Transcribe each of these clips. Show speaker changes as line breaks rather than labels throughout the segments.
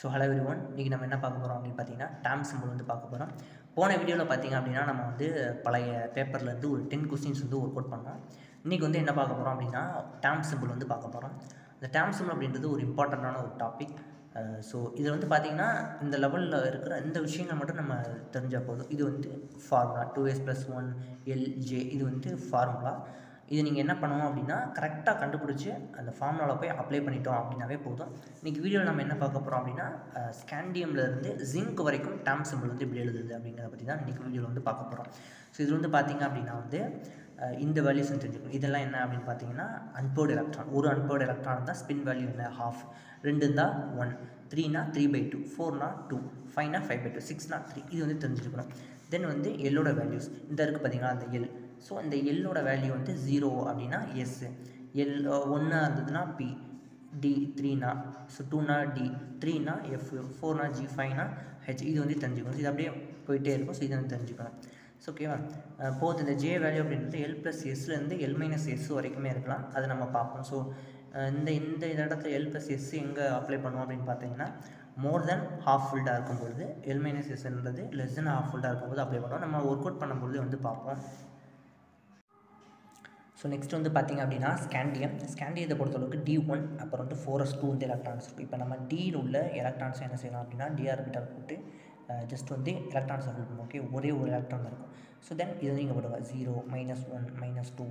So hello everyone, இன்றைக்கி நம்ம என்ன பார்க்க போகிறோம் அப்படின்னு பார்த்தீங்கன்னா டேம் சிம்பிள் வந்து பார்க்க போகிறோம். போன வீடியோவில் பார்த்தீங்க அப்படின்னா நம்ம வந்து பழைய பேப்பர்லேருந்து ஒரு 10 கொஸ்டின்ஸ் வந்து ஒர்க் அவுட் பண்ணோம். இன்றைக்கி வந்து என்ன பார்க்க போகிறோம் அப்படின்னா டேம் சிம்பிள் வந்து பார்க்க போகிறோம். இந்த டேம் சிம்பிள் அப்படின்றது ஒரு இம்பார்ட்டண்ட்டான ஒரு டாபிக். ஸோ இது வந்து பார்த்திங்கன்னா இந்த லெவலில் இருக்கிற இந்த விஷயங்கள் மட்டும் நம்ம தெரிஞ்சால் போதும். இது வந்து ஃபார்முலா 2s + 1 LJ, இது வந்து ஃபார்முலா. இது நீங்கள் என்ன பண்ணணும் அப்படின்னா கரெக்டாக கண்டுபிடிச்சி அந்த ஃபார்முலாவில் போய் அப்ளை பண்ணிட்டோம் அப்படின்னாவே போதும். இன்றைக்கி வீடியோவில் நம்ம என்ன பார்க்க போகிறோம் அப்படின்னா ஸ்கேண்டியம்லேருந்து ஜிங்க் வரைக்கும் டேம் சிம்பிள் வந்து எப்படி எழுதுது அப்படிங்கிறத பற்றி தான் இன்றைக்கி வீடியோவில் வந்து பார்க்க போகிறோம். ஸோ இது வந்து பார்த்திங்க அப்படின்னா வந்து இந்த வேல்யூஸ் தெரிஞ்சுக்கணும். இதெல்லாம் என்ன அப்படின்னு பார்த்தீங்கன்னா அன்போர்டு எலக்ட்ரான். ஒரு அன்போர்டு எலக்ட்ரான் தான் ஸ்பின் வேல்யூ என்ன ½ 2 தான் 1 3னா 3/2 4னா 2 5னா 5/2 6னா 3. இது வந்து தெரிஞ்சுக்கணும். தென் வந்து எல்லோட வேல்யூஸ் இந்த இருக்குது பார்த்தீங்கன்னா அந்த எல். ஸோ இந்த எல்லோட வேல்யூ வந்து 0 அப்படின்னா எஸ், எல் 1 இருந்ததுன்னா பி, டி 3னா, ஸோ 2னா டி, 3னா எஃப், 4னா ஜி, 5னா ஹெச். இது வந்து தெரிஞ்சுக்கணும். இது அப்படியே போயிட்டே இருக்கும். ஸோ இதை வந்து தெரிஞ்சுக்கணும். ஸோ ஓகேவா. போது இந்த ஜே வேல்யூ அப்படின்றது எல் + எஸ்லேருந்து எல் - எஸ் வரைக்குமே இருக்கலாம். அதை நம்ம பார்ப்போம். ஸோ இந்த இடத்துல எல் + எஸ் எங்கே அப்ளை பண்ணுவோம் அப்படின்னு பார்த்தீங்கன்னா மோர் தென் ½ ஃபுல்டாக இருக்கும்பொழுது, எல் - எஸ்ன்றது லெஸ் தென் ½ ஃபுல்டாக இருக்கும்போது அப்ளை பண்ணுவோம். நம்ம ஒர்க் அவுட் பண்ணும்பொழுது வந்து பார்ப்போம். ஸோ நெக்ஸ்ட் வந்து பார்த்திங்க அப்படின்னா ஸ்கேண்டியத்தை பொறுத்தளவுக்கு D1 அப்புறம் வந்து 4s2 வந்து எலக்ட்ரான்ஸ் இருக்கும். இப்போ நம்ம டியில் உள்ள எலக்ட்ரான்ஸை என்ன செய்யலாம் அப்படின்னா டிஆர்பிட்டால் போட்டு ஜஸ்ட் வந்து எலக்ட்ரான்ஸை ஃபில் பண்ணுவோம். ஓகே, ஒரே ஒரு எலக்ட்ரான் இருக்கும். ஸோ தென் இதை நீங்கள் போடுங்க 0 -1 -2,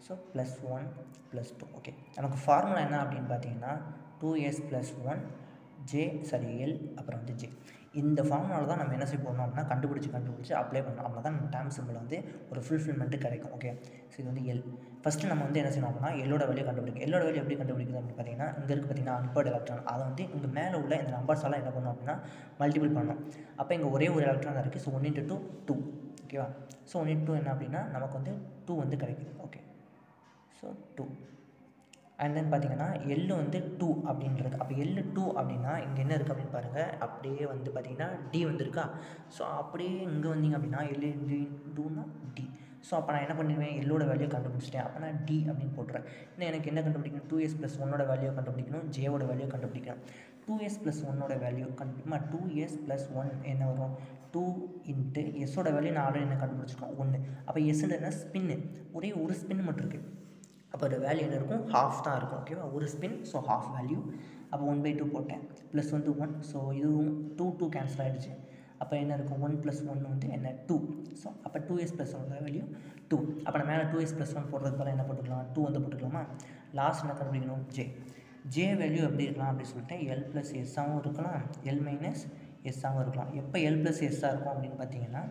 ஸோ +1 +2. ஓகே, நமக்கு ஃபார்முலா என்ன அப்படின்னு பார்த்தீங்கன்னா 2s + 1 எல் அப்புறம் வந்து ஜே. இந்த ஃபார்முலாவில் தான் நம்ம என்ன செய்ய போகணும் அப்படின்னா கண்டுபிடிச்சி அப்ளை பண்ணணும். அப்படின்னா தான் நம்ம டேம் சிம்பிள் வந்து ஒரு ஃபுல்ஃபில்மெண்ட்டு கிடைக்கும். ஓகே, ஸோ இது வந்து எல். ஃபஸ்ட்டு நம்ம வந்து என்ன செய்யணும் அப்படின்னா எல்லோட வேல்யூ கண்டுபிடிக்கும். எல்லோட வேல்யூ எப்படி கண்டுபிடிக்குது அப்படின்னு பார்த்தீங்கன்னா இங்கே இருக்குது பார்த்தீங்கன்னா அன்போர்டு எலக்ட்ரான். அதை வந்து இங்கே மேலே உள்ள இந்த நம்பர்ஸ் எல்லாம் என்ன பண்ணணும் அப்படின்னா மல்டிபிள் பண்ணணும். அப்போ இங்கே ஒரே ஒரு எலக்ட்ரான் தான் இருக்குது. ஸோ 1 × 2 2. ஓகேவா. ஸோ 1 × 2 என்ன அப்படின்னா நமக்கு வந்து 2 வந்து கிடைக்குது. Okay, so 2. அண்ட் தென் பார்த்தீங்கன்னா எல் வந்து 2 அப்படின்றது. அப்போ எல் 2 அப்படின்னா இங்கே என்ன இருக்குது அப்படின்னு பாருங்கள். அப்படியே வந்து பார்த்தீங்கன்னா டி வந்து இருக்கா. ஸோ அப்படியே இங்கே வந்தீங்க அப்படின்னா எல் × 2னா டி. ஸோ அப்போ நான் என்ன பண்ணிடுவேன், எல்லோட வேல்யூ கண்டுபிடிச்சிட்டேன். அப்போ நான் டி அப்படின்னு போட்டுறேன். இன்னும் எனக்கு என்ன கண்டுபிடிக்கணும், 2s + 1ஓட வேல்யூ கண்டுபிடிக்கணும், ஜேவோட வேல்யூ கண்டுபிடிக்கணும். 2s + 1ஓட வேல்யூ 2s + 1 என்ன வரும், 2 × எஸ்ஸோட வேல்யூ நான் ஆல்ரெடி என்ன கண்டுபிடிச்சிருக்கோம் 1. அப்போ எஸ்ன்றது ஸ்பின்னு, ஒரே ஒரு ஸ்பின் மட்டும் இருக்குது. அப்போ ஒரு வேல்யூ என்ன இருக்கும், ½ தான் இருக்கும். ஓகேவா, ஒரு ஸ்பின். So ½ value. அப்போ 1/2 போட்டேன். ப்ளஸ் வந்து 1. ஸோ இதுவும் 2 கேன்சல் ஆகிடுச்சு. அப்போ என்ன இருக்கும், 1 + 1 வந்து என்ன 2. ஸோ அப்போ 2s + 1 வேல்யூ 2. அப்போ நம்ம மேலே 2s + 1 போடுறதுக்கு பதிலாக என்ன போட்டுக்கலாம், 2 வந்து போட்டுக்கலாமா. லாஸ்ட் என்ன கண்டுபிடிக்கணும், ஜே வேல்யூ எப்படி இருக்கலாம் அப்படின்னு சொல்லிட்டு எல் + எஸ்ஸாகவும் இருக்கலாம், எல் - எஸ்ஸாகவும் இருக்கலாம். எப்போ எல் + எஸ்ஸாக இருக்கும் அப்படின்னு பார்த்தீங்கன்னா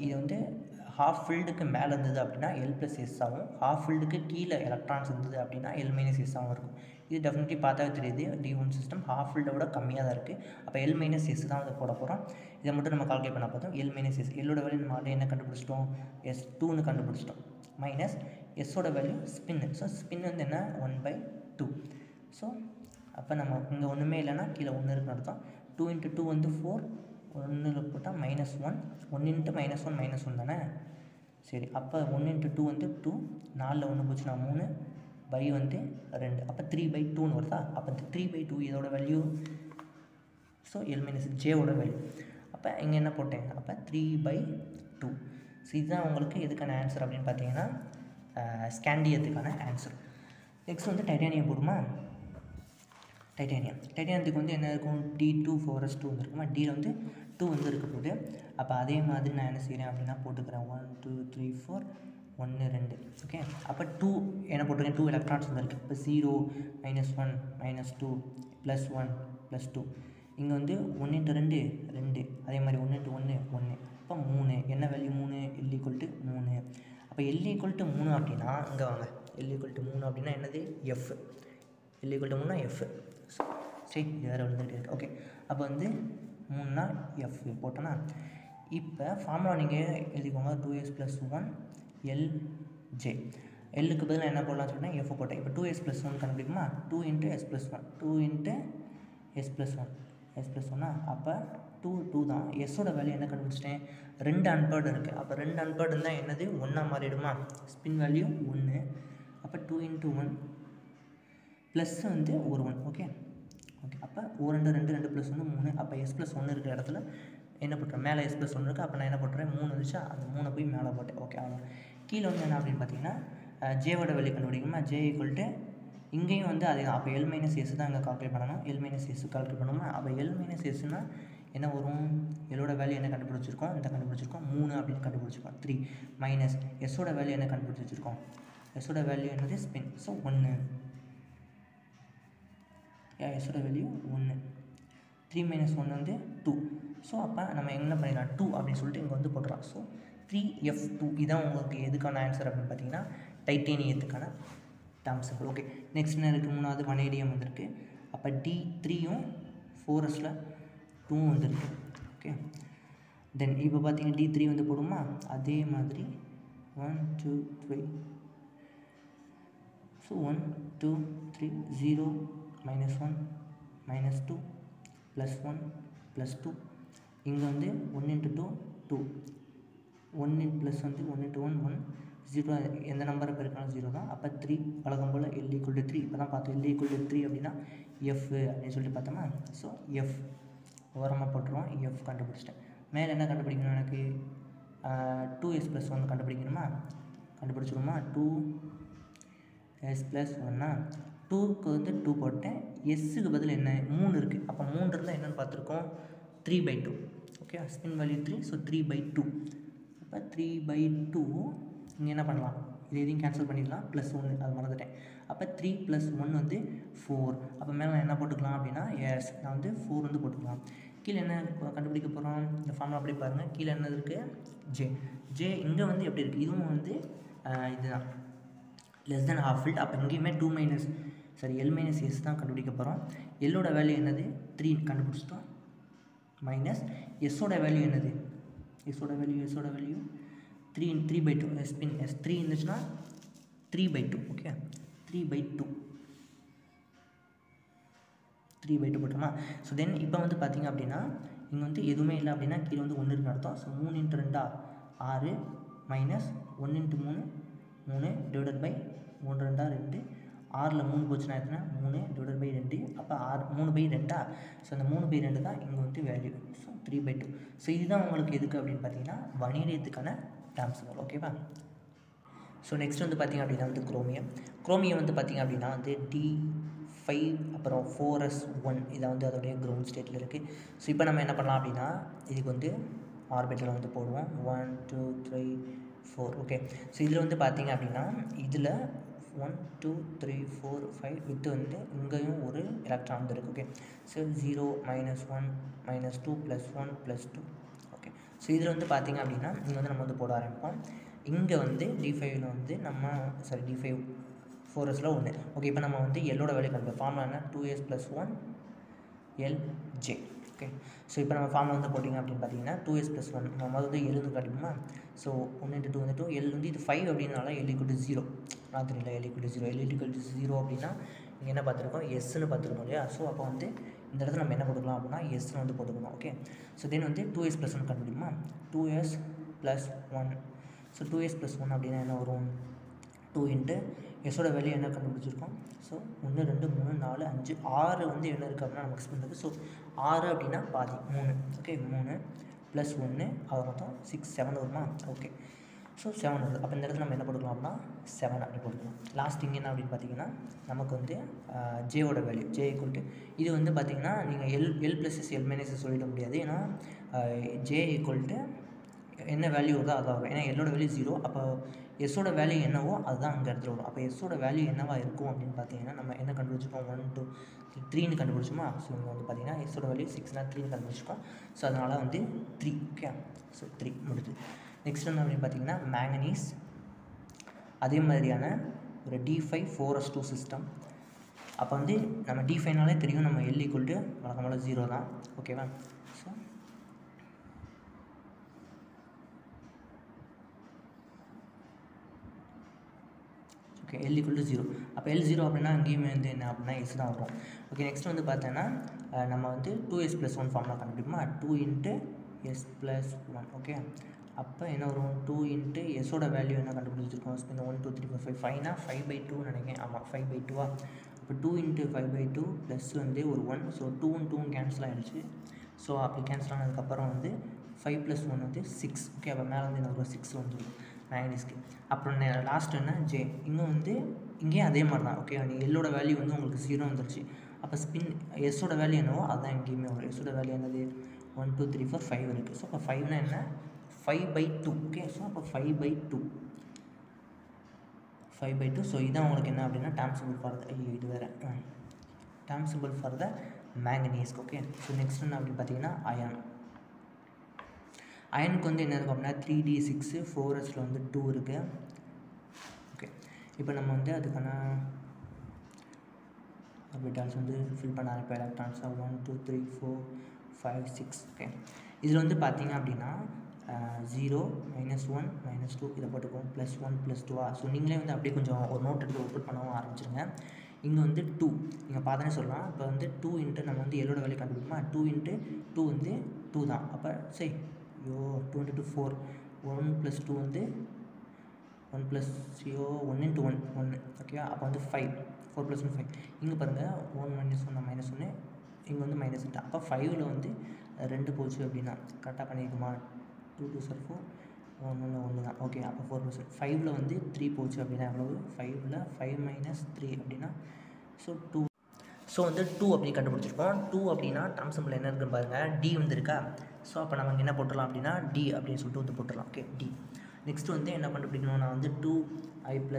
இது வந்து ½ ஃபீல்டுக்கு மேலே இருந்தது அப்படின்னா எல் + எஸ்ஸாகவும், ½ ஃபீல்டுக்கு கீழே எலக்ட்ரான்ஸ் இருந்தது அப்படின்னா எல் - எஸ்ஸாகவும் இருக்கும். இது டெஃபினெட்லி பார்த்தாவே தெரியுது, D1 சிஸ்டம் ½ ஃபீல்டை விட கம்மியாக தான் இருக்குது. அப்போ எல் - எஸ் தான் வந்து போட போகிறோம். இதை மட்டும் நம்ம கால்குலேட் பண்ண பார்த்தோம். எல் - எஸ் எல்லோட வேல்யூ நம்ம ஆல்ரெடி என்ன கண்டுபிடிச்சிட்டோம், S2ன்னு கண்டுபிடிச்சிட்டோம். மைனஸ் எஸ்ஸோட வேல்யூ ஸ்பின்னு. ஸோ ஸ்பின் வந்து என்ன 1/2. ஸோ அப்போ நம்ம இங்கே ஒன்றுமே இல்லைன்னா கீழே 1 இருக்குன்னு அர்த்தம். 2 × 2 வந்து 4, 1 போட்டால் -1, 1 × -1 தானே. சரி, அப்போ 1 × 2 வந்து 2, 4ல் 1 போச்சுன்னா 3, பை வந்து 2. அப்போ 3/2ன்னு வருதா. அப்போ 3/2 இதோட வேல்யூ. ஸோ எல் - ஜேவோட வேல்யூ. அப்போ இங்கே என்ன போட்டேன், அப்போ 3/2. ஸோ இதுதான் உங்களுக்கு எதுக்கான ஆன்சர் அப்படின்னு பார்த்தீங்கன்னா ஸ்கேண்டியத்துக்கான ஆன்சர். நெக்ஸ்ட் வந்து டைட்டானியம் போடுமா. டைட்டானியத்துக்கு வந்து என்ன இருக்கும், D2 4s2 வந்து இருக்குமா. டியில் வந்து 2 வந்து இருக்க போகுது. அப்போ அதே மாதிரி நான் என்ன செய்கிறேன் அப்படின்னா போட்டுக்கிறேன் 1 2 3 4 1 2. ஓகே, அப்போ 2 என்ன போட்டிருக்கேன், 2 எலக்ட்ரான்ஸ் வந்து இருக்குது. இப்போ 0 -1 -2 +1 +2. இங்கே வந்து 1 × 2 2, அதே மாதிரி 1 × 1 1. அப்போ 3 என்ன வேல்யூ, 3 L = 3. அப்போ L = 3 அப்படின்னா இங்கே வாங்க, L = 3 அப்படின்னா என்னது, F. L = 3னா F. சரி, வேறு வந்துட்டு இருக்கு. ஓகே, அப்போ வந்து 3னா F போட்டோன்னா இப்போ ஃபார்முலா நீங்கள் எழுதிக்கோங்க. 2s + 1 LJ. எல்லுக்கு பதிலாக என்ன போடலாம்னு சொன்னால் F போட்டேன். இப்போ 2s + 1 கண்டுபிடிக்குமா, 2 × s + 1 2 × s + 1 அப்போ 2 தான். எஸ்ஸோட வேல்யூ என்ன கண்டுபிடிச்சிட்டேன், 2 அன்பேர்டு இருக்குது. அப்போ 2 அன்பேர்டு இருந்தால் என்னது 1ஆக மாறிடுமா, ஸ்பின் வேல்யூ 1. அப்போ 2 × 1 ப்ளஸ் வந்து ஒரு 1. ஓகே, ஓகே, அப்போ ஓ 2 2 2 + 1 3. அப்போ எஸ் + 1 இருக்கிற இடத்துல என்ன போட்டுறேன், மேலே எஸ் + 1 இருக்குது. அப்போ நான் என்ன போட்டுறேன், 3 வந்துச்சா, அந்த 3 போய் மேலே போட்டேன். ஓகே, அவ்வளோ. கீழே வந்து என்ன அப்படின்னு பார்த்தீங்கன்னா ஜேவோட வேல்யூ கண்டுபிடிக்கணுமா. ஜே ஈக்குவல் டு இங்கேயும் வந்து அதே தான். அப்போ எல் மைனஸ் எஸ் தான் இங்கே கால்குலேட் பண்ணணும். எல் மைனஸ் எஸ் கால்குலேட் பண்ணணுமா. அப்போ எல் மைனஸ் எஸ்னால் என்ன வரும், எல்லோட வேல்யூ என்ன கண்டுபிடிச்சிருக்கோம், இந்த கண்டுபிடிச்சிருக்கோம் 3 அப்படின்னு கண்டுபிடிச்சிருக்கோம். 3 மைனஸ் எஸ்ஸோட வேல்யூ என்ன கண்டுபிடிச்சி வச்சுருக்கோம், எஸ்ஸோட வேல்யூ என்னது ஸ்பின். ஸோ 1 எஸ்ஸோட வேல்யூ 1. 3 மைனஸ் 1 வந்து 2. ஸோ அப்போ நம்ம என்ன பண்ணிடலாம், 2 அப்படின்னு சொல்லிட்டு இங்கே வந்து போட்டுடலாம். ஸோ 3F2 இதான் உங்களுக்கு எதுக்கான ஆன்சர் அப்படின்னு பார்த்தீங்கன்னா டைட்டேனியத்துக்கான டேர்ம் சிம்பிள். ஓகே, நெக்ஸ்ட் என்ன இருக்குது, 3வது வனேடியம் வந்திருக்கு. அப்போ D3யும் 4Sல 2 வந்துருக்கு. ஓகே, தென் இப்போ பார்த்தீங்கன்னா D3 வந்து போடுமா, அதே மாதிரி 1 2 3. ஸோ 1 2 3 0 -1 -2 +1 +2. இங்கே வந்து 1 × 2 2, 1 + வந்து 1 × 1 1, 0 எந்த நம்பரை பெருக்காலும் 0 தான். அப்போ 3 வழக்கம் போல் L = 3. இப்போ தான் பார்த்தோம் L = 3 அப்படின்னா F அப்படின்னு சொல்லிட்டு பார்த்தோமா. ஸோ F ஓரமாக போட்டுருவோம், F கண்டுபிடிச்சிட்டேன். மேலே என்ன கண்டுபிடிக்கணும், எனக்கு 2s + 1 கண்டுபிடிக்கணுமா. கண்டுபிடிச்சிடுமா, 2s + 1. 2க்கு வந்து 2 போட்டேன், எஸ்ஸுக்கு பதில் என்ன 3 இருக்குது. அப்போ 3 இருந்தால் என்னென்னு பார்த்துருக்கோம், 3/2. Okay, spin value 3. ஸோ 3/2. அப்போ 3/2 இங்கே என்ன பண்ணலாம், இது எதையும் கேன்சல் பண்ணிடலாம், +1 அது மறந்துட்டேன். அப்போ 3 + 1 வந்து 4. அப்போ மேலே நான் என்ன போட்டுக்கலாம் அப்படின்னா எஸ், நான் வந்து 4 வந்து போட்டுக்கலாம். கீழே என்ன கண்டுபிடிக்க போகிறோம், இந்த ஃபார்முலா அப்படி பாருங்கள். கீழே என்ன இருக்குது, ஜே இங்கே வந்து எப்படி இருக்குது, இதுவும் வந்து இதுதான் ½ ஃபில்ட். அப்போ இங்கேயுமே 2 மைனஸ் எல் மைனஸ் எஸ் தான் கண்டுபிடிக்க போகிறோம். எல்லோட வேல்யூ என்னது 3 கண்டுபிடிச்சிட்டோம். மைனஸ் எஸ்ஸோட வேல்யூ என்னது, எஸ்ஸோட வேல்யூ 3/2. ஸ்பின் எஸ் 3 இருந்துச்சுன்னா 3/2. ஓகே, 3/2 போட்டோமா. ஸோ தென் இப்போ வந்து பார்த்திங்க அப்படின்னா இங்கே வந்து எதுவுமே இல்லை அப்படின்னா கீழே வந்து 1 இருக்குன்னு அர்த்தம். So 3 × 2 6 minus 1 × 3 3 divided by 3 2 2. 6ல் 3 போச்சுன்னா எத்தனை, 3 டிவைடட் பை 2. அப்போ 3/2. ஸோ அந்த 3/2 தான் இங்கே வந்து வேல்யூ. ஸோ 3/2. ஸோ இதுதான் உங்களுக்கு எதுக்கு அப்படின்னு பார்த்தீங்கன்னா வனேடியத்துக்கான டேர்ம் சிம்பிள். ஓகேவா. ஸோ நெக்ஸ்ட் வந்து பார்த்திங்க அப்படின்னா வந்து குரோமியம் வந்து பார்த்திங்க அப்படின்னா வந்து D5 அப்புறம் 4s1 இதை வந்து அதோடைய கிரவுண்ட் ஸ்டேட்டில் இருக்குது. ஸோ இப்போ நம்ம என்ன பண்ணலாம் அப்படின்னா இதுக்கு வந்து ஆர்பிட்டலை வந்து போடுவோம் 1 2 3 4. ஓகே, ஸோ இதில் வந்து பார்த்திங்க அப்படின்னா இதில் 1 2 3 4 5 விட்டு வந்து இங்கேயும் ஒரு எலக்ட்ரான் வந்து இருக்குது. Okay, so 0 -1 -2 +1 +2. ஓகே, ஸோ இதில் வந்து பார்த்திங்க அப்படின்னா இங்கே வந்து நம்ம வந்து போட ஆரம்பிப்போம். இங்கே வந்து D5ல் வந்து நம்ம D5 4sல 1. ஓகே, இப்போ நம்ம வந்து எல்லோட வேல்யூ கண்டுபிடிப்போம். ஃபார்முலா என்ன, 2s + 1 LJ. ஓகே, ஸோ இப்போ நம்ம ஃபார்முலா வந்து போட்டிங்க அப்படின்னு பார்த்தீங்கன்னா 2s + 1 நம்ம வந்து L வந்து காட்டிப்போமா. ஸோ 1 × 2 வந்து 2, L வந்து இது 5 அப்படின்னால L = 0. நான் தெரியல, L = 0. L = 0 அப்படின்னா இங்கே என்ன பார்த்துருக்கோம், எஸ்ன்னு பார்த்துருக்கோம் இல்லையா. ஸோ அப்போ வந்து இந்த இடத்துல நம்ம என்ன போட்டுக்கலாம் அப்படின்னா எஸ்ன்னு வந்து போட்டுக்கணும். ஓகே, ஸோ தென் வந்து 2s + 1 கண்டுபிடிக்குமா. 2s + 1. ஸோ 2s + 1 அப்படின்னா என்ன வரும், 2 × எஸ்ஸோட வேல்யூ என்ன கண்டுபிடிச்சிருக்கோம். ஸோ 1 2 3 4 5 6 வந்து என்ன இருக்குது அப்படின்னா நமக்கு ஸ்பின் இருக்குது. ஸோ 6 அப்படின்னா பாதி 3. ஓகே, 3 + 1 அது மொத்தம் 6 7 வருமா. ஓகே, ஸோ 7 வருது. அப்போ இந்த இடத்துல நம்ம என்ன போட்டுக்கலாம் அப்படின்னா 7 அப்படி போட்டுக்கலாம். லாஸ்ட் இங்கே என்ன அப்படின்னு பார்த்தீங்கன்னா நமக்கு வந்து ஜேவோட வேல்யூ J = இது வந்து பார்த்திங்கன்னா நீங்கள் L + S L - S சொல்லிட முடியாது. ஏன்னா J = என்ன வேல்யூ வருதோ அதான் வரும். ஏன்னா எல்லோட வேல்யூ 0. அப்போ எஸ்ஸோட வேல்யூ என்னவோ அதுதான் அங்கே இடத்துல வரும். அப்போ எஸ்ஸோட வேல்யூ என்னவா இருக்கும் அப்படின்னு பார்த்தீங்கன்னா நம்ம என்ன கண்டுபிடிச்சிருக்கோம், 1 2 3ன்னு கண்டுபிடிச்சோமா. ஸோ இங்கே வந்து பார்த்தீங்கன்னா எஸ்ஸோட வேல்யூ 6னா 3ன்னு கண்டுபிடிச்சிருக்கோம். ஸோ அதனால் வந்து 3. ஓகே, ஸோ 3 முடியுது. நெக்ஸ்ட் என்ன அப்படின்னு பார்த்தீங்கன்னா மேங்கனீஸ். அதே மாதிரியான ஒரு D5 4s2 சிஸ்டம். அப்போ வந்து நம்ம D5னாலே தெரியும் நம்ம L = வழக்கமான 0 தான். ஓகேவா. So okay, L = 0. அப்போ L 0 அப்படின்னா அங்கேயுமே வந்து என்ன அப்படின்னா S தான் வரும். ஓகே, நெக்ஸ்ட் வந்து பார்த்தோன்னா நம்ம வந்து 2s + 1 ஃபார்முலா கண்டுபிடிப்போமா. 2 × s + 1. ஓகே, அப்போ என்ன வரும், 2 × எஸ்ஸோட வேல்யூ என்ன கண்டுபிடிச்சிருக்கோம். இந்த 1 2 3 4 5 5னா 5/2 நினைக்கிறேன். ஆமாம், 5/2. அப்போ இப்போ 2 × 5/2 ப்ளஸ் வந்து ஒரு 1. ஸோ 2ம் 2ம் கேன்சல் ஆகிடுச்சு. ஸோ அப்படி கேன்சல் ஆனதுக்கப்புறம் வந்து 5 + 1 வந்து 6. ஓகே, அப்போ மேலே வந்து என்ன வரும் 6 வந்துடும் மேக்னீஸ்க்கு. அப்புறம் லாஸ்ட் என்ன ஜே. இன்னும் வந்து இங்கேயும் அதே மாதிரி தான். ஓகே, அந்த எல்லோட வேல்யூ வந்து உங்களுக்கு 0 வந்துருச்சு. அப்போ ஸ்பின் எஸ்ஸோட வேல்யூ என்னவோ அதுதான் இங்கேயுமே வரும். எஸ்ஸோட வேல்யூ என்னது 1 2 3 4 5 இருக்குது. ஸோ அப்போ 5னா என்ன 5/2. ஓகே, ஸோ அப்போ 5/2. ஸோ இதான் உங்களுக்கு என்ன அப்படின்னா டேர்ம் சிம்பிள் ஃபார் த இது வேறு term simple for the manganese. Okay, so next என்ன அப்படின்னு பார்த்தீங்கன்னா அயன். அயனுக்கு வந்து என்ன இருக்கும் அப்படின்னா 3d6 4s வந்து 2 இருக்குது. ஓகே, இப்போ நம்ம வந்து அதுக்கான ஆர்பிட்டால்ஸ் வந்து ஃபில் பண்ண ஆரம்பிப்போம். எலக்ட்ரான்ஸாக 1 2 3 4 5 6. ஓகே, இதில் வந்து பார்த்தீங்க அப்படின்னா 0 -1 -2 இதை போட்டுக்குவோம். +1 +2. ஸோ நீங்களே வந்து அப்படியே கொஞ்சம் ஒரு நோட் எடுத்து ஒர்க் பண்ணவும் ஆரம்பிச்சிருங்க. இங்கே வந்து 2 நீங்கள் பார்த்தோன்னே சொல்லலாம். இப்போ வந்து 2 × நம்ம வந்து எல்லோட வேலையை கண்டுபிடிக்குமா 2 × 2 வந்து 2 தான். அப்போ சரி 2 × 2 4. 1 + 2 வந்து 1 + 0 1 × 1 1. ஓகேவா, அப்போ வந்து 5. 4 + 1 5. இங்கே பாருங்கள் 1 -1 -1. இங்கே வந்து -2. அப்போ 5ல் வந்து 2 போச்சு அப்படின்னா கரெக்டாக பண்ணியிருக்குமா 2 2 4 1 1 தான். ஓகே, அப்போ 4 + 5ல் வந்து 3 போச்சு அப்படின்னா எவ்வளவு 5ல் 5 - 3 அப்படின்னா ஸோ 2. ஸோ வந்து 2 அப்படின்னு கண்டுபிடிச்சிருக்கோம். 2 அப்படின்னா டேர்ம் சிம்பிள் என்ன இருக்குன்னு பாருங்கள் டி வந்து இருக்கா. ஸோ அப்போ நம்ம என்ன போட்டுடலாம் அப்படின்னா டி அப்படின்னு சொல்லிட்டு வந்து போட்டுடலாம். Okay, D. நெக்ஸ்ட்டு வந்து என்ன கண்டுபிடிக்கணும் நான் வந்து 2i +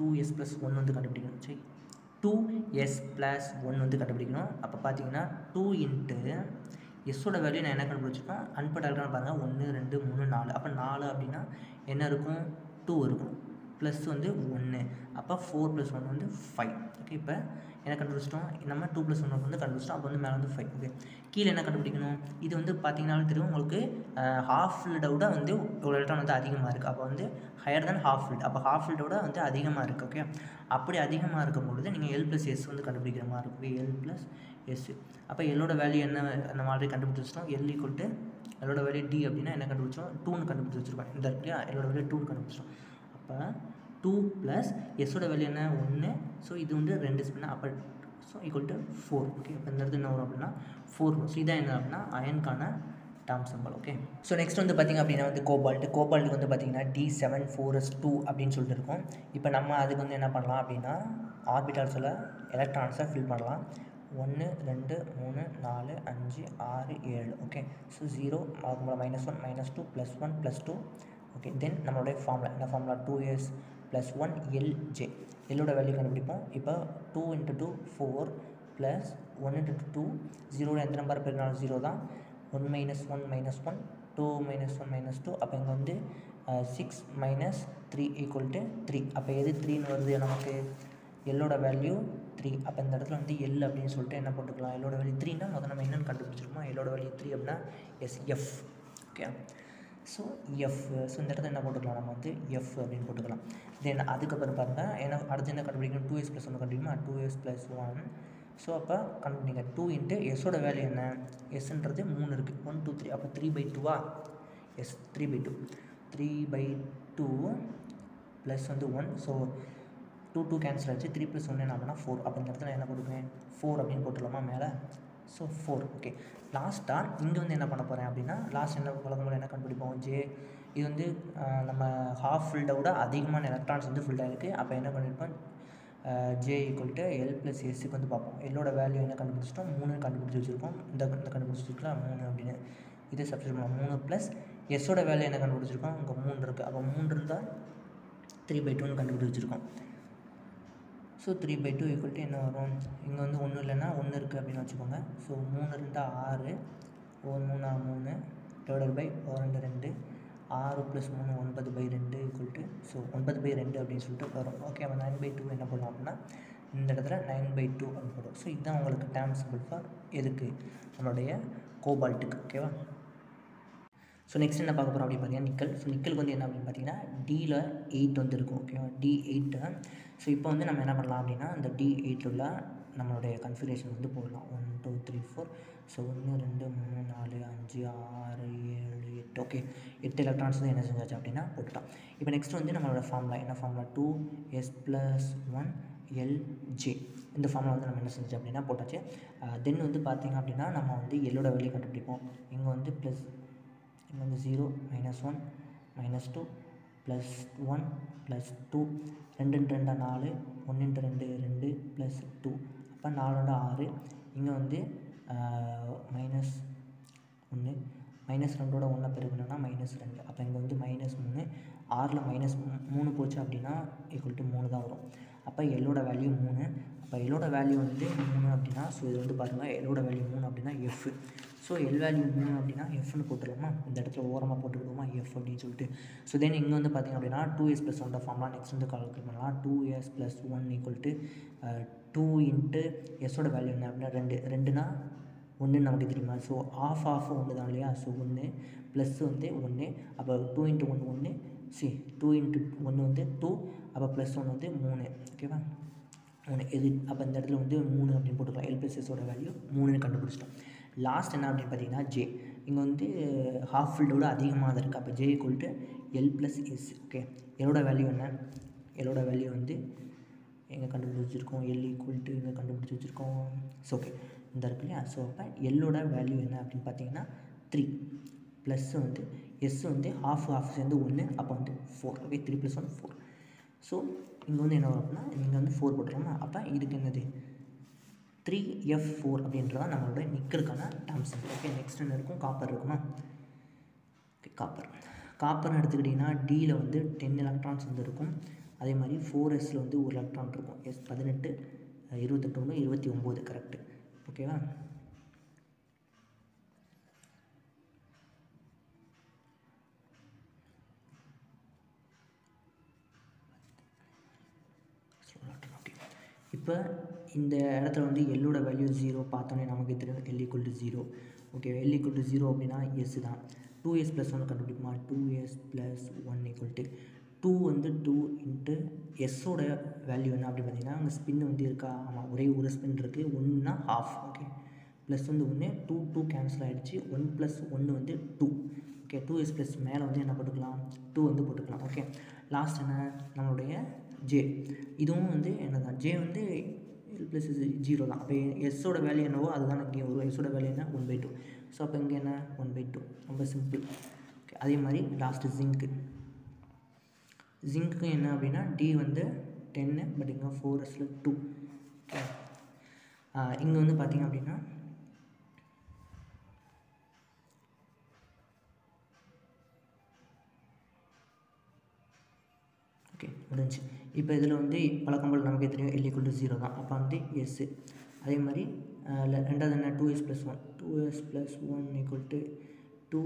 2s + 1 வந்து கண்டுபிடிக்கணும். சரி 2s + 1 வந்து கண்டுபிடிக்கணும். அப்போ பார்த்தீங்கன்னா 2 × எஸ்ஸோட வேல்யூ நான் என்ன கண்டுபிடிச்சிருக்கேன் அன்பட் எலக்ட்ரான் பாருங்கள் 1 2 3 4. அப்போ 4 அப்படின்னா என்ன இருக்கும் 2 இருக்கும் ப்ளஸ் வந்து 1. அப்போ 4 + 1 வந்து 5. ஓகே, இப்போ என்ன கண்டுபிடிச்சிட்டோம் நம்ம 2 + 1 வந்து கண்டுபிடிச்சிட்டோம். அப்போ வந்து மேலே வந்து 5. ஓகே, கீழே என்ன கண்டுபிடிக்கணும் இது வந்து பார்த்தீங்கன்னாலும் தெரியும் உங்களுக்கு ஹாஃப் ஃபில்டோட வந்து ஒரு எலக்ட்ரான் வந்து அதிகமாக இருக்குது. அப்போ வந்து ஹையர் தென் ஹாஃப் ஃபில்ட். அப்போ ஹாஃப் ஃபில்டோட வந்து அதிகமாக இருக்குது. ஓகே, அப்படி அதிகமாக இருக்கும்பொழுது நீங்கள் L + S வந்து கண்டுபிடிக்கிற மாதிரி இருக்கும். L + S. அப்போ எல்லோட வேல்யூ என்ன நம்ம ஆல்ரெடி கண்டுபிடிச்சிட்டோம். L = எல்லோட வேல்யூ D அப்படின்னா என்ன கண்டுபிடிச்சோம் 2ன்னு கண்டுபிடிச்சி வச்சுருக்கோம். இந்த இல்லையா எல்லோட வேல்யூ 2ன்னு கண்டுபிடிச்சோம். அப்போ 2 + எஸ்ஸோட வேல்யூ என்ன 1. ஸோ இது வந்து 2 ஸ்பின்னா அப்போ ஸோ = 4. ஓகே, இப்போ இந்த இடத்துல என்ன வரும் அப்படின்னா 4 வரும். ஸோ இதான் என்ன அப்படின்னா அயனுக்கான term simple. Okay, so next வந்து பார்த்திங்க அப்படின்னா வந்து கோபால்ட்டுக்கு வந்து பார்த்திங்கன்னா D7 4s2 அப்படின்னு சொல்லிட்டு இருக்கும். இப்போ நம்ம அதுக்கு வந்து என்ன பண்ணலாம் அப்படின்னா ஆர்பிட்டால்ஸில் எலக்ட்ரான்ஸை ஃபில் பண்ணலாம். 1 2 3 4 5 6 7. Okay, so 0 -1 -2 +1 +2. ஓகே, தென் நம்மளுடைய ஃபார்முலா என்ன ஃபார்முலா 2s + 1 LJ. எல்லோட வேல்யூ கண்டுபிடிப்போம். இப்போ 2 × 2 4 + 1 × 2 0 எந்த நம்பர் பெருனாலும் 0 தான். 1 - 1 -1 2 - 1 -2. அப்போ இங்கே வந்து 6 - 3 = 3. அப்போ எது 3ன்னு வருது நமக்கு எல்லோட வேல்யூ 3. அப்போ இந்த இடத்துல வந்து எல் அப்படின்னு சொல்லிட்டு என்ன போட்டுக்கலாம் எல்லோட வேல்யூ 3னா முதல்ல நம்ம என்னென்னு கண்டுபிடிச்சிருக்கோம் எல்லோட வேல்யூ 3 அப்படின்னா F. Okay, so F. So இந்த இடத்துல என்ன போட்டுக்கலாம் நம்ம வந்து எஃப் அப்படின்னு போட்டுக்கலாம். தென் அதுக்கப்புறம் பாருங்கள் ஏன்னா அடுத்து என்ன கண்டுபிடிக்கணும் 2s + 1 கண்டுபிடிக்குமா 2s + 1. ஸோ அப்போ கண்டுபிடிங்க 2 × எஸ்ஸோட வேல்யூ என்ன எஸ்ன்றது 3 இருக்குது 1 2 3. அப்போ 3/2 எஸ் 3/2 ப்ளஸ் வந்து 1. ஸோ 2 2 கேன்சல் ஆச்சு 3 + 1 என்ன அப்படின்னா 4. அப்போ இந்த இடத்துல என்ன போட்டுக்குவேன் 4 அப்படின்னு போட்டுடலாமா மேலே. ஸோ 4. ஓகே, லாஸ்ட்டாக இங்கே வந்து என்ன பண்ண போகிறேன் அப்படின்னா லாஸ்ட் என்ன வழக்கம்போல் என்ன கண்டுபிடிப்போம் ஜே. இது வந்து நம்ம ஹாஃப் ஃபில்டை விட அதிகமான எலக்ட்ரான்ஸ் வந்து ஃபில்ட் ஆகிருக்கு. அப்போ என்ன பண்ணியிருப்போம் J = L + Sக்கு வந்து பார்ப்போம். எல்லோட வேல்யூ என்ன கண்டுபிடிச்சிட்டோம் 3 கண்டுபிடிச்சி வச்சுருக்கோம். இந்த கண்டுபிடிச்சிருக்கலாம் 3 அப்படின்னு இதை சப்ஸ்டிட் பண்ணலாம். 3 + எஸ்ஸோட வேல்யூ என்ன கண்டுபிடிச்சிருக்கோம் இங்கே 3 இருக்குது. அப்போ 3 இருந்தால் 3/2ன்னு கண்டுபிடிச்சி வச்சுருக்கோம். ஸோ 3/2 என்ன வரும் இங்கே வந்து ஒன்றும் இல்லைன்னா 1 இருக்குது அப்படின்னு வச்சுக்கோங்க. ஸோ 3 2 6 1 3 3 /2 2 6 + 3 9/2 ஸோ 9/2 அப்படின்னு சொல்லிட்டு வரும். ஓகே, அப்போ 9/2 என்ன பண்ணலாம் அப்படின்னா இந்த இடத்துல 9/2 அப்படின்னு போடும். ஸோ இதுதான் உங்களுக்கு டேர்ம் சிம்பிள் ஃபார் எதுக்கு நம்மளுடைய கோபால்ட்டுக்கு. ஓகேவா, ஸோ நெக்ஸ்ட் என்ன பார்க்க போகிறோம் அப்படின்னு பார்த்தீங்கன்னா நிக்கல். ஸோ நிக்கலுக்கு வந்து என்ன அப்படின்னு பார்த்தீங்கன்னா D 8 வந்து இருக்கும். ஓகேவா, D8. ஸோ இப்போ வந்து நம்ம என்ன பண்ணலாம் அப்படின்னா இந்த D8 உள்ள நம்மளுடைய கன்ஃபிகரேஷன் வந்து போடலாம். 1 2 3 4. ஸோ 1 2 3 4 5 6 7 8. ஓகே, 8 எலக்ட்ரான்ஸ் வந்து என்ன செஞ்சாச்சு அப்படின்னா போட்டுட்டோம். இப்போ நெக்ஸ்ட் வந்து நம்மளோட ஃபார்முலா என்ன ஃபார்முலா 2s + 1 எல்ஜே இந்த ஃபார்மில் வந்து நம்ம என்ன செஞ்சோம் அப்படின்னா போட்டாச்சு. தென் வந்து பார்த்திங்க அப்படின்னா நம்ம வந்து எல்லோட வேல்யூ கண்டுபிடிப்போம். இங்கே வந்து ப்ளஸ், இங்கே வந்து 0 -1 -2 +1 +2 2 × 2 4 1 × 2 2 +2 அப்போ 4 × 6. இங்கே வந்து -1 -2ஓட 1 பெருக்கணும்னா -2 அப்போ இங்கே வந்து -3 6ல் -3 போச்சு அப்படின்னா = 3 தான் வரும். அப்போ எல்லோட வேல்யூ 3. அப்போ எல்லோட வேல்யூ வந்து 3 அப்படின்னா ஸோ இது வந்து பாருங்கள் எல்லோட வேல்யூ 3 அப்படின்னா எஃப். ஸோ எல் வேல்யூ 3 அப்படின்னா எஃப்னு போட்டுருவோமா, இந்த இடத்துல ஓரமாக போட்டுக்கிடுவோமா எஃப் அப்படின்னு சொல்லிட்டு. ஸோ தென் இங்கே வந்து பார்த்திங்க அப்படின்னா 2s + 1 ஃபார்ம்லாம் நெக்ஸ்ட் வந்து கால்குலேட் பண்ணலாம். 2s + 1 = 2 × எஸ்ஸோட வேல்யூ என்ன அப்படின்னா 2னா 1 நமக்கு தெரியுமா. ஸோ ஆஃப் 1 தான் இல்லையா. ஸோ 1 ப்ளஸ் வந்து 1 அப்போ 2 × 1 1 2 × 1 வந்து 2 அப்போ +1 வந்து 3 ஓகேவா 3 இது. அப்போ இந்த இடத்துல வந்து 3 அப்படின்னு போட்டுக்கலாம். எல் + எஸ்ஸோட வேல்யூ 3ன்னு கண்டுபிடிச்சிட்டோம். லாஸ்ட் என்ன அப்படின்னு பார்த்தீங்கன்னா ஜே. இங்கே வந்து ஹாஃப் ஃபீல்டோட அதிகமாக தான் இருக்குது. அப்போ ஜே = எல் + எஸ். ஓகே எல்லோட வேல்யூ என்ன, எல்லோட வேல்யூ வந்து எங்கே கண்டுபிடிச்சி வச்சுருக்கோம், எல் = இங்கே கண்டுபிடிச்சி வச்சுருக்கோம். ஸோ ஓகே இந்த இருக்கு இல்லையா. ஸோ அப்போ எல்லோட வேல்யூ என்ன அப்படின்னு பார்த்தீங்கன்னா 3 ப்ளஸ் வந்து எஸ் வந்து ஹாஃப் சேர்ந்து 1 அப்போ வந்து 4. ஓகே 3 + 1 4. ஸோ இங்கே வந்து என்ன வரும் அப்படின்னா இங்கே வந்து 4 போட்டுருவோமா. அப்போ இதுக்கு என்னது 3f4 அப்படின்றது தான் நம்மளோட நிக்கலுக்கான டேர்ம்ஸ். ஓகே நெக்ஸ்ட் என்ன இருக்கும், காப்பர் இருக்குமா. ஓகே காப்பர்னு எடுத்துக்கிட்டிங்கன்னா டியில் வந்து 10 எலக்ட்ரான்ஸ் வந்து இருக்கும். அதே மாதிரி 4sல வந்து 1 எலக்ட்ரான் இருக்கும். எஸ் 18 28 29 கரெக்டு ஓகேவா. இப்போ இந்த இடத்துல வந்து எல்லோட வேல்யூ 0 பார்த்தோன்னே நமக்கு தெரியும் எல் = 0. ஓகே எல் = 0 அப்படின்னா எஸ் தான். 2s + 1 கண்டுபிடிக்குமா. 2s + 1 = 2 வந்து 2 × எஸ்ஸோட வேல்யூ என்ன அப்படி பார்த்தீங்கன்னா அங்கே ஸ்பின் வந்து இருக்கா. ஆமாம் ஒரே ஒரு ஸ்பின் இருக்குது. 1னா ½ ஓகே ப்ளஸ் வந்து 1 2 2 கேன்சல் ஆகிடுச்சு. 1 + 1 வந்து 2 ஓகே 2s ப்ளஸ் மேலே வந்து என்ன போட்டுக்கலாம் 2 வந்து போட்டுக்கலாம். ஓகே லாஸ்ட் என்ன நம்மளுடைய ஜே. இதுவும் வந்து என்ன தான் ஜே வந்து எல் + 0 தான். அப்போ எஸ்ஸோட வேல்யூ என்னவோ அதுதான் இங்கே வரும். எஸ்ஸோட வேல்யூ என்ன 1/2. ஸோ அப்போ இங்கே என்ன 1/2 ரொம்ப சிம்பிள். ஓகே அதே மாதிரி லாஸ்ட்டு ஜிங்க்கு என்ன அப்படின்னா டி வந்து 10 பட் இங்கே 4sல 2. ஓகே இங்கே வந்து பார்த்திங்க அப்படின்னா ஓகே முடிஞ்சு. இப்போ இதில் வந்து பழக்கம்போல் நமக்கு தெரியும் எல் = 0 தான். அப்போ வந்து எஸ். அதே மாதிரி ரெண்டாவது என்ன 2s + 1 2s + 1 = 2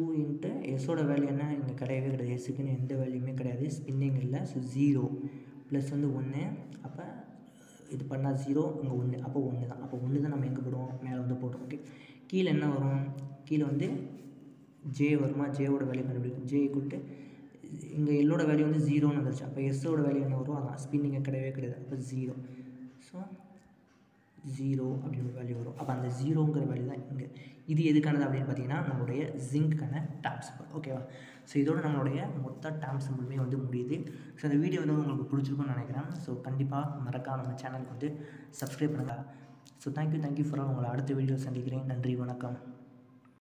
× எஸ்ஸோட வேல்யூ என்ன இங்கே கிடையவே கிடையாது. எஸ்ஸுக்குன்னு எந்த வேல்யூமே கிடையாது. ஸ்பின்னிங் இல்லை. ஸோ 0 ப்ளஸ் வந்து 1 அப்போ இது பண்ணால் 0 இங்கே 1 அப்போ 1 தான். அப்போ 1 தான் நம்ம எங்கே போடுவோம் மேலே வந்து போடுவோம். ஓகே கீழே என்ன வரும், கீழே வந்து ஜே வருமா. ஜேவோட வேல்யூ கண்டுபிடிக்கும். ஜே இங்கே எல்லோட வேல்யூ வந்து 0ன்னு வந்துருச்சு. அப்போ எஸ்ஸோட வேல்யூ என்ன வரும் அதான் ஸ்பின்னிங்க கிடையவே கிடையாது. அப்போ 0 ஸோ 0 அப்படின்னு ஒரு வேல்யூ வரும். அப்போ அந்த 0ங்கிற வேல்யூ தான் இங்கே. இது எதுக்கானது அப்படின்னு பார்த்தீங்கன்னா நம்மளுடைய ஜிங்க்கான டேர்ம் சிம்பிள் ஓகேவா. ஸோ இதோட நம்மளுடைய மொத்த டேர்ம் சிம்பிளுமே வந்து முடியுது. ஸோ இந்த வீடியோ வந்து உங்களுக்கு பிடிச்சிருக்குன்னு நினைக்கிறேன். ஸோ கண்டிப்பாக மறக்காம நம்ம சேனலுக்கு வந்து சப்ஸ்கிரைப் பண்ணுங்கள். So thank you for all. உங்களை அடுத்த வீடியோ சந்திக்கிறேன். நன்றி வணக்கம்.